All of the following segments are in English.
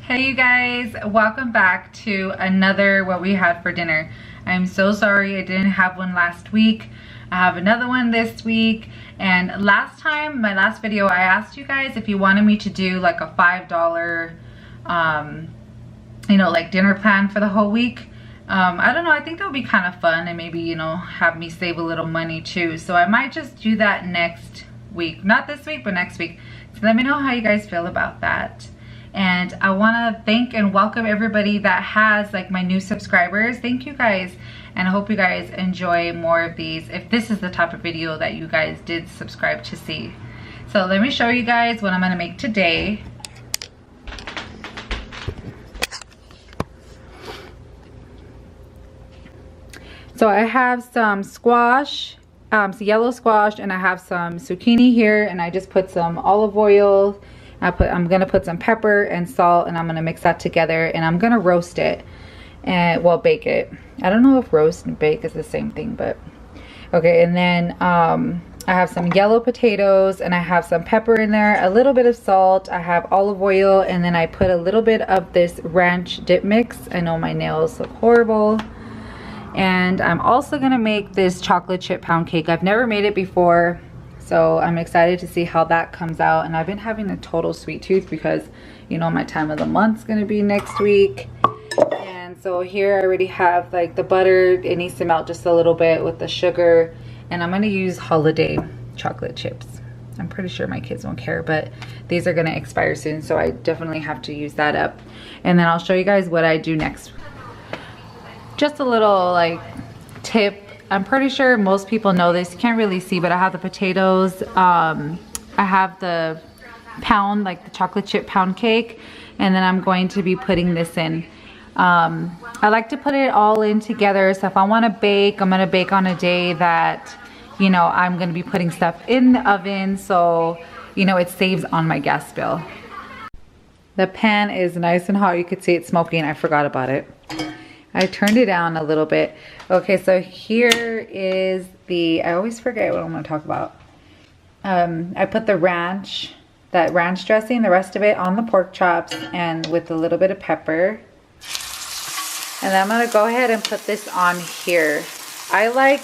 Hey you guys, welcome back to another what we had for dinner. I'm so sorry I didn't have one last week. I have another one this week, and last time, my last video, I asked you guys if you wanted me to do like a $5 like dinner plan for the whole week. I don't know, I think that would be kind of fun, and maybe have me save a little money too. So I might just do that next week, not this week but next week. So let me know how you guys feel about that. And I want to thank and welcome everybody that has like my new subscribers. Thank you guys, and I hope you guys enjoy more of these if this is the type of video that you guys did subscribe to see. So let me show you guys what I'm going to make today. So I have some squash, some yellow squash, and I have some zucchini here, and I just put some olive oil. I'm gonna put some pepper and salt, and I'm gonna mix that together, and I'm gonna roast it and bake it. I don't know if roast and bake is the same thing, but okay. And then I have some yellow potatoes, and I have some pepper in there, a little bit of salt, I have olive oil, and then I put a little bit of this ranch dip mix. I know my nails look horrible. And I'm also gonna make this chocolate chip pound cake. I've never made it before, so I'm excited to see how that comes out. And I've been having a total sweet tooth because my time of the month's gonna be next week. And so here I already have like the butter. It needs to melt just a little bit with the sugar, and I'm gonna use holiday chocolate chips. I'm pretty sure my kids won't care, but these are gonna expire soon, so I definitely have to use that up. And then I'll show you guys what I do next. Just a little like tip. I'm pretty sure most people know this. You can't really see, but I have the potatoes. I have the pound, like the chocolate chip pound cake, and then I'm going to be putting this in. I like to put it all in together. So if I want to bake, I'm gonna bake on a day that I'm gonna be putting stuff in the oven, so it saves on my gas bill. The pan is nice and hot. You could see it smoking. I forgot about it. I turned it down a little bit. Okay, so here is I always forget what I'm gonna talk about. I put that ranch dressing, the rest of it on the pork chops, and with a little bit of pepper. And then I'm gonna go ahead and put this on here. I like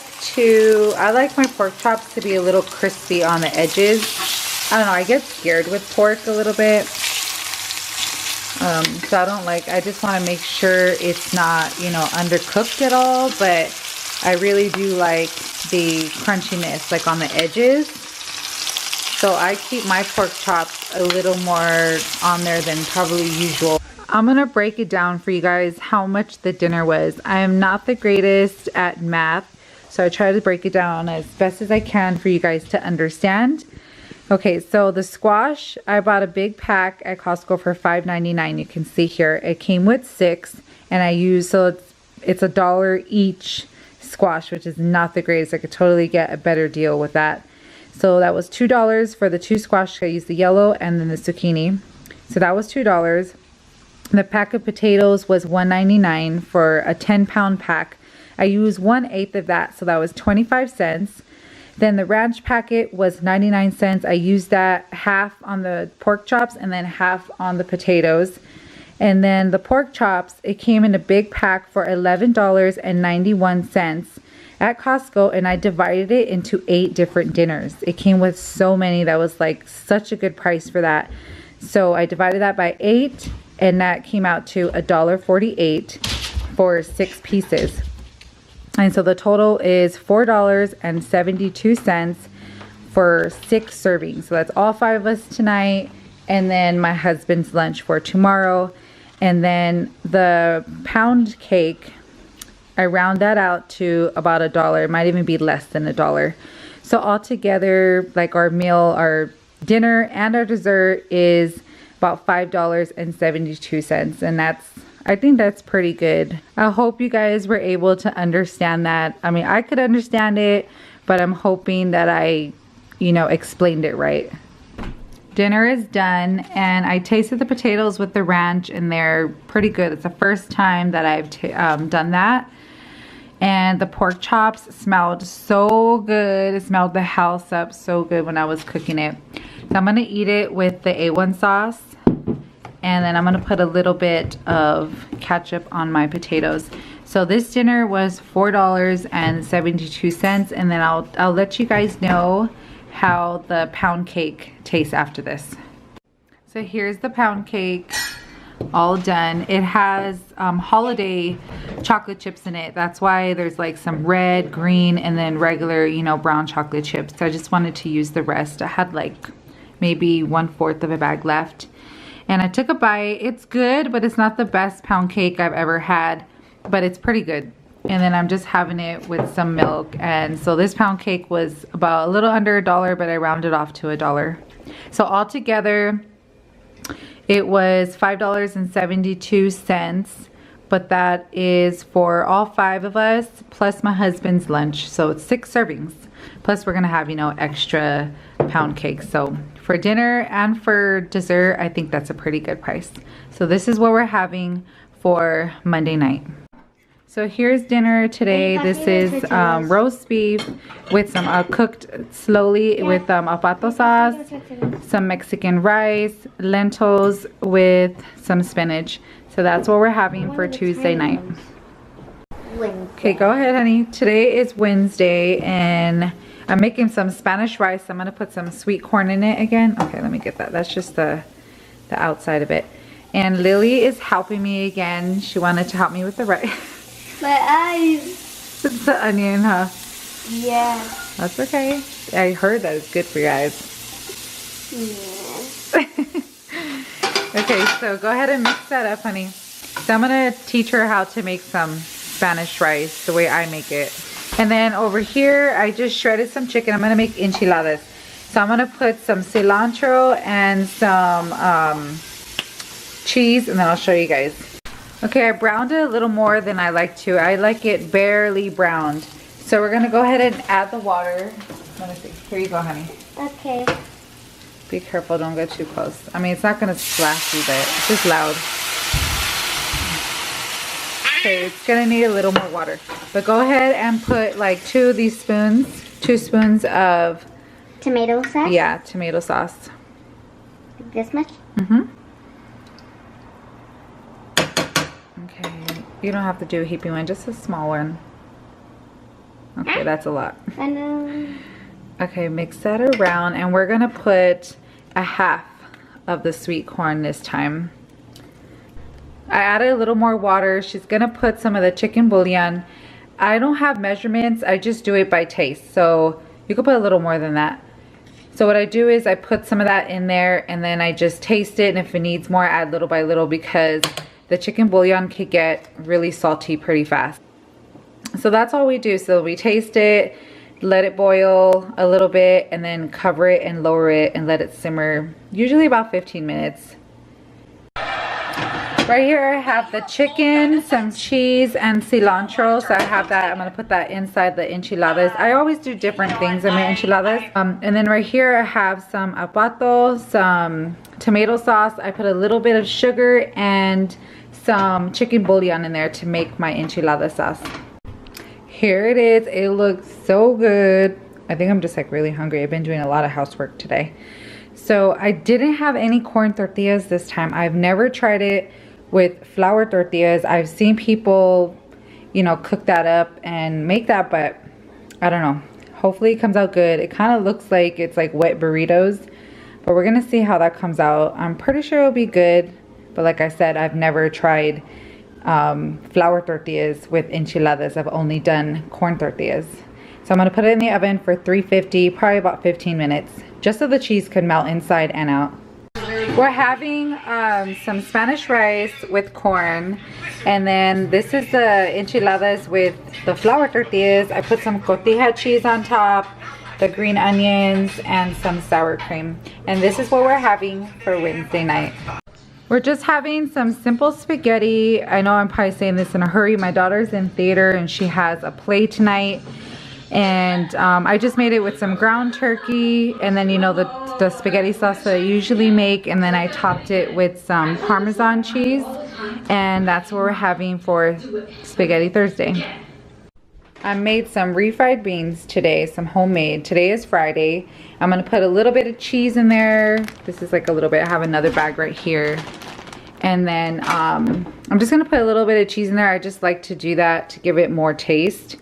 my pork chops to be a little crispy on the edges. I don't know, I get scared with pork a little bit. So I just want to make sure it's not, undercooked at all, but I really do like the crunchiness, like on the edges. So I keep my pork chops a little more on there than probably usual. I'm going to break it down for you guys how much the dinner was. I am not the greatest at math, so I try to break it down as best as I can for you guys to understand. Okay, so the squash, I bought a big pack at Costco for $5.99. You can see here, it came with 6, and so it's $1 each squash, which is not the greatest. I could totally get a better deal with that. So that was $2 for the 2 squash. I used the yellow and then the zucchini. So that was $2. The pack of potatoes was $1.99 for a 10-pound pack. I used 1/8 of that, so that was 25 cents. Then the ranch packet was 99 cents. I used that half on the pork chops and then half on the potatoes. And then the pork chops, it came in a big pack for $11.91 at Costco, and I divided it into 8 different dinners. It came with so many. That was like such a good price for that. So I divided that by 8, and that came out to $1.48 for 6 pieces. And so the total is $4.72 for 6 servings. So that's all 5 of us tonight, and then my husband's lunch for tomorrow. And then the pound cake, I round that out to about $1. It might even be less than $1. So altogether, like our meal, our dinner and our dessert is about $5.72, and I think that's pretty good. I hope you guys were able to understand that. I mean, I could understand it, but I'm hoping that I, explained it right. Dinner is done, and I tasted the potatoes with the ranch, and they're pretty good. It's the first time that I've done that. And the pork chops smelled so good. It smelled the house up so good when I was cooking it. So I'm gonna eat it with the A1 sauce. and then I'm gonna put a little bit of ketchup on my potatoes. So this dinner was $4.72, and then I'll let you guys know how the pound cake tastes after this. So here's the pound cake, all done. It has holiday chocolate chips in it. That's why there's like some red, green, and then regular, you know, brown chocolate chips. So I just wanted to use the rest. I had like maybe 1/4 of a bag left. And I took a bite. It's good, but it's not the best pound cake I've ever had, but it's pretty good. And then I'm just having it with some milk. And so this pound cake was about a little under $1, but I rounded off to $1. So altogether, it was $5.72, but that is for all 5 of us, plus my husband's lunch. So it's 6 servings. Plus we're gonna have, you know, extra pound cake. So for dinner and for dessert, I think that's a pretty good price. So this is what we're having for Monday night. So here's dinner today. This is roast beef with some cooked slowly with alpato sauce, some Mexican rice, lentils with some spinach. So that's what we're having for Tuesday night. Okay, go ahead, honey. Today is Wednesday, and I'm making some Spanish rice. I'm gonna put some sweet corn in it again. Okay, let me get that. That's just the outside of it. And Lily is helping me again. She wanted to help me with the rice. My eyes. It's the onion, huh? Yeah. That's okay. I heard that it's good for your eyes. Yeah. Okay, so go ahead and mix that up, honey. So I'm gonna teach her how to make some Spanish rice the way I make it. And then over here, I just shredded some chicken. I'm gonna make enchiladas. So I'm gonna put some cilantro and some cheese, and then I'll show you guys. Okay, I browned it a little more than I like to. I like it barely browned. So we're gonna go ahead and add the water. Let me see. Here you go, honey. Okay. Be careful, don't go too close. I mean, it's not gonna splash you, but it's just loud. Okay, it's gonna need a little more water. But go ahead and put like 2 spoons of Tomato sauce? Yeah, tomato sauce. Like this much? Mm-hmm. Okay, you don't have to do a heapy one, just a small one. Okay, that's a lot. I know. Okay, mix that around, and we're gonna put a half of the sweet corn this time. I added a little more water. She's gonna put some of the chicken bouillon. I don't have measurements, I just do it by taste. So you could put a little more than that. So what I do is I put some of that in there, and then I just taste it, and if it needs more, I add little by little, because the chicken bouillon could get really salty pretty fast. So that's all we do. So we taste it, let it boil a little bit, and then cover it and lower it and let it simmer, usually about 15 minutes. Right here I have the chicken, some cheese, and cilantro. So I have that. I'm gonna put that inside the enchiladas. I always do different things in my enchiladas. And then right here I have some alpato, some tomato sauce. I put a little bit of sugar and some chicken bouillon in there to make my enchilada sauce. Here it is. It looks so good. I think I'm just like really hungry. I've been doing a lot of housework today. So I didn't have any corn tortillas this time. I've never tried it with flour tortillas. I've seen people, you know, cook that up and make that, but I don't know. Hopefully it comes out good. It kind of looks like it's like wet burritos, but we're gonna see how that comes out. I'm pretty sure it'll be good, but like I said, I've never tried flour tortillas with enchiladas. I've only done corn tortillas. So I'm gonna put it in the oven for 350, probably about 15 minutes, just so the cheese can melt inside and out. We're having some Spanish rice with corn, and then this is the enchiladas with the flour tortillas. I put some cotija cheese on top, the green onions, and some sour cream. And this is what we're having for Wednesday night. We're just having some simple spaghetti. I know I'm probably saying this in a hurry. My daughter's in theater and she has a play tonight. And I just made it with some ground turkey, and then, you know, the spaghetti sauce that I usually make, and then I topped it with some Parmesan cheese, and that's what we're having for Spaghetti Thursday. I made some refried beans today, some homemade. Today is Friday. I'm gonna put a little bit of cheese in there. This is like a little bit. I have another bag right here. And then I'm just gonna put a little bit of cheese in there. I just like to do that to give it more taste.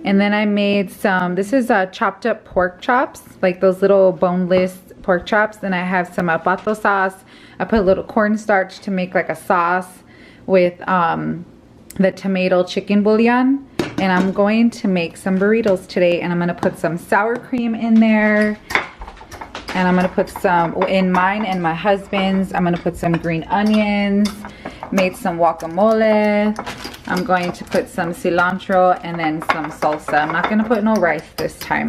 And then I made some, this is chopped up pork chops, like those little boneless pork chops. Then I have some pato sauce. I put a little cornstarch to make like a sauce with the tomato chicken bouillon. And I'm going to make some burritos today, and I'm gonna put some sour cream in there. And I'm gonna put some, in mine and my husband's, I'm gonna put some green onions, made some guacamole. I'm going to put some cilantro and then some salsa. I'm not gonna put no rice this time.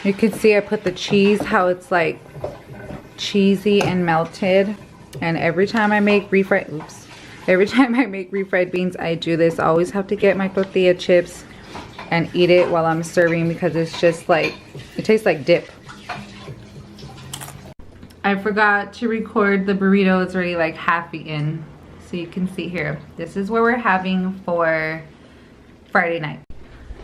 You can see I put the cheese, how it's like cheesy and melted. And every time I make refried, every time I make refried beans, I do this. I always have to get my tortilla chips and eat it while I'm serving because it's just like, it tastes like dip. I forgot to record the burrito. It's already like half eaten. So you can see here, this is what we're having for Friday night.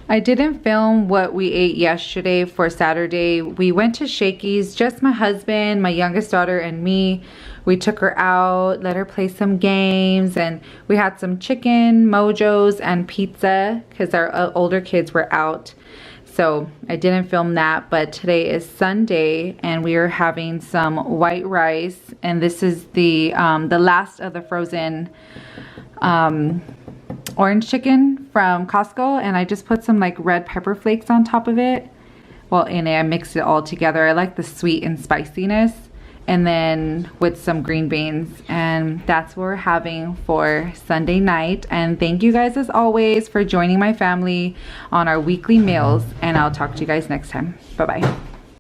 I didn't film what we ate yesterday for Saturday. We went to Shakey's, just my husband, my youngest daughter, and me. We took her out, let her play some games, and we had some chicken, mojos, and pizza because our older kids were out. So I didn't film that, but today is Sunday and we are having some white rice, and this is the last of the frozen orange chicken from Costco, and I just put some like red pepper flakes on top of it. Well, in it, I mixed it all together. I like the sweet and spiciness, and then with some green beans, and that's what we're having for Sunday night. And thank you guys as always for joining my family on our weekly meals, and I'll talk to you guys next time. Bye bye.